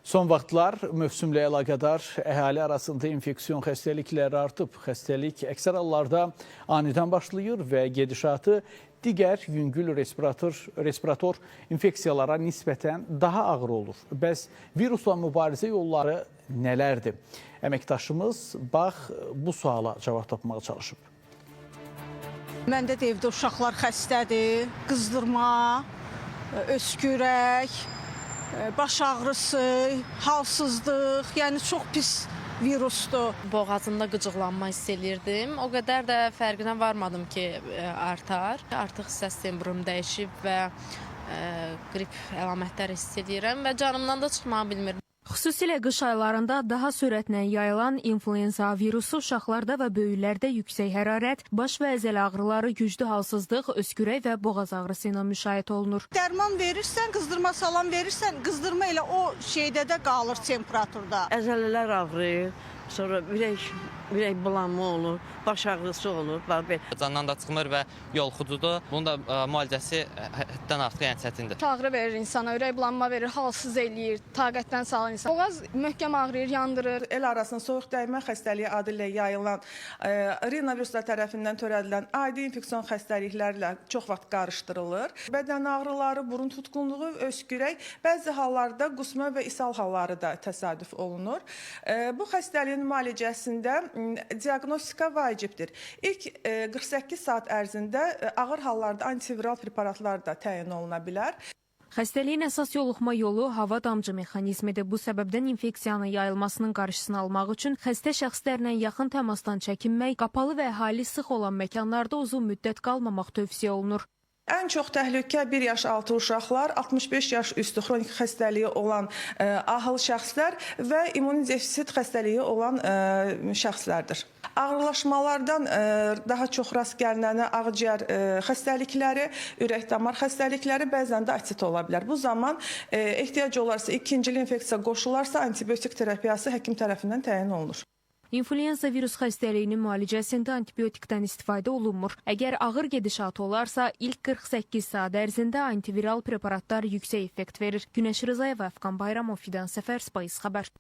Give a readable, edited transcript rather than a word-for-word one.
Son vaxtlar mövsümlə əlaqədar əhali arasında infeksiyon xəstəlikləri artıb. Xəstəlik əksər hallarda anidən başlayır və gedişatı digər yüngül respirator infeksiyalara nisbətən daha ağır olur. Bəs virusla mübarizə yolları nələrdir? Əməkdaşımız bax bu suala cavab tapmağa çalışıb. Məndə də evdə uşaqlar xəstədir, qızdırma, öskürək, baş ağrısı, halsızlıq, yəni çox pis virusdur. Boğazımda qıcıqlanma hiss edirdim. O qədər də fərqinə varmadım ki, artar. Artıq səs tembrum dəyişib və qrip əlamətləri hiss edirəm və canımdan da çıxmağı bilmirəm. Xüsusilə qış aylarında daha sürətlə yayılan influenza virusu uşaqlarda və böyüklərdə yüksək hərarət, baş və əzəl ağrıları, güclü halsızlıq, öskürək və boğaz ağrısı ilə müşahidə olunur. Dərman verirsən, qızdırma salam verirsən, qızdırma elə o şeydə də qalır temperaturda. Əzələlər ağrıyır, sonra ürək bulanma olur, baş ağrısı olur. Candan da çıxmır və yolxucudur. Bunun da müalicəsi həddən artıq yəni çətindir. Ağrı verir insana, ürək bulanma verir, halsız eləyir, taqətdən salır insan. Boğaz möhkəm ağrıyır, yandırır. El arasında soyuq dəymə xəstəliyi adı ilə yayılan, rinoviruslar tərəfindən törədilən adi infeksion xəstəliklərlə çox vaxt qarışdırılır. Bədən ağrıları, burun tutqunluğu, öskürək, bəzi hallarda qusma və ishal halları da təsadüf olunur. Bu xəstəliyin müalicəsində diaqnostika vacibdir. İlk 48 saat ərzində ağır hallarda antiviral preparatlar da təyin oluna bilər. Xəstəliyin əsas yoluxma yolu hava damcı mexanizmidir. Bu səbəbdən infeksiyanın yayılmasının qarşısını almaq üçün xəstə şəxslərlə yaxın təmasdan çəkinmək, qapalı və əhali sıx olan məkanlarda uzun müddət qalmamaq tövsiyə olunur. Ən çox təhlükə 1 yaş altı uşaqlar, 65 yaş üstü xronik xəstəliyi olan ahıl şəxslər və immün defisit xəstəliyi olan şəxslərdir. Ağırlaşmalardan daha çox rast gəlinənə ağciyər xəstəlikləri, ürək-damar xəstəlikləri, bəzən də atit ola bilər. Bu zaman ehtiyac olarsa, ikincil infeksiya qoşularsa antibiotik terapiyası həkim tərəfindən təyin olunur. İnfluenza virus xəstəliyinin müalicəsində antibiotikdən istifadə olunmur. Əgər ağır gedişatı olarsa, ilk 48 saat ərzində antiviral preparatlar yüksək effekt verir. Günəş Rızayeva, Əfqan Bayramov, Fidan Səfər, Spice xəbər.